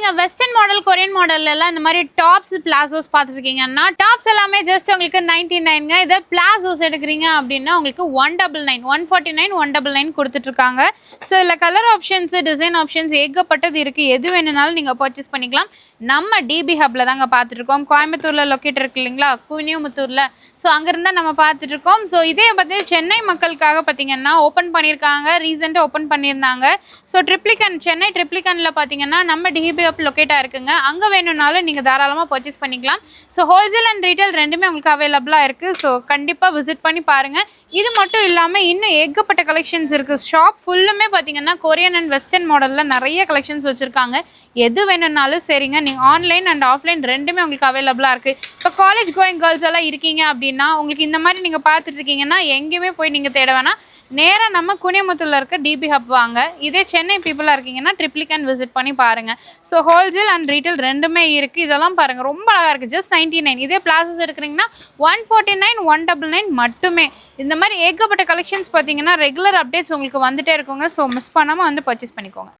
நீங்க western model Korean மாடல்ல எல்லாம் இந்த மாதிரி டாப்ஸ் பிளாசோஸ் பார்த்துருக்கீங்கன்னா டாப்ஸ் எல்லாமே ஜஸ்ட் உங்களுக்கு 99ங்க. இதே பிளாசோஸ் எடுக்கிறீங்க அப்படின்னா உங்களுக்கு 199 149 199 கொடுத்துட்டு இருக்காங்க. ஸோ இதில் கலர் ஆப்ஷன்ஸ் டிசைன் ஆப்ஷன்ஸ் ஏகப்பட்டது இருக்கு. எது வேணும்னாலும் நீங்க பர்ச்சேஸ் பண்ணிக்கலாம். நம்ம டிபி ஹப்ல தாங்க பார்த்துருக்கோம். கோயம்புத்தூர்ல லொக்கேட் இருக்கு இல்லைங்களா, குனியமுத்தூர்ல. ஸோ அங்கிருந்தா நம்ம பார்த்துட்டு இருக்கோம். ஸோ இதே பற்றி சென்னை மக்களுக்காக பார்த்தீங்கன்னா ஓப்பன் பண்ணியிருக்காங்க, ரீசெண்டாக ஓப்பன் பண்ணியிருந்தாங்க. ஸோ ட்ரிப்ளிகன் சென்னை ட்ரிப்ளிகனில் பார்த்தீங்கன்னா நம்ம டிபி ஹப் லொக்கேட்டாக இருக்குங்க. அங்கே வேணும்னாலும் நீங்கள் தாராளமாக பர்ச்சேஸ் பண்ணிக்கலாம். ஸோ ஹோல்சேல் அண்ட் ரீட்டைல் ரெண்டுமே உங்களுக்கு அவைலபிளாக இருக்குது. ஸோ கண்டிப்பாக விசிட் பண்ணி பாருங்கள். இது மட்டும் இல்லாமல் இன்னும் ஏகப்பட்ட கலெக்ஷன்ஸ் இருக்குது. ஷாப் ஃபுல்லுமே பார்த்தீங்கன்னா கொரியன் அண்ட் வெஸ்டர்ன் மாடலில் நிறைய கலெக்ஷன்ஸ் வச்சுருக்காங்க. எது வேணும்னாலும் சரிங்க, நீங்கள் ஆன்லைன் அண்ட் ஆஃப்லைன் ரெண்டுமே உங்களுக்கு அவைலபிளாக இருக்குது. இப்போ காலேஜ் கோயிங் கேர்ள்ஸ் எல்லாம் இருக்கீங்க அப்படின்னா உங்களுக்கு இந்த மாதிரி நீங்கள் பார்த்துட்டு இருக்கீங்கன்னா எங்கேயுமே போய் நீங்கள் தேட வேணாம். நேராக நம்ம குனியமுத்தூரில் இருக்க டிபி ஹப் வாங்க. இதே சென்னை பீப்புளாக இருக்கீங்கன்னா ட்ரிப்ளிகன் விசிட் பண்ணி பாருங்கள். ஸோ ஹோல்சேல் அண்ட் ரீட்டைல் ரெண்டுமே இருக்குது. இதெல்லாம் பாருங்கள், ரொம்ப அழகாக இருக்குது. ஜஸ்ட் 99. இதே பிளாசஸ் எடுக்கிறீங்கன்னா 149 199 மட்டுமே. இந்த மாதிரி ஏகப்பட்ட கலெக்ஷன்ஸ் பார்த்தீங்கன்னா ரெகுலர் அப்டேட்ஸ் உங்களுக்கு வந்துட்டே இருக்குங்க. ஸோ மிஸ் பண்ணாமல் வந்து பர்ச்சேஸ் பண்ணிக்கோங்க.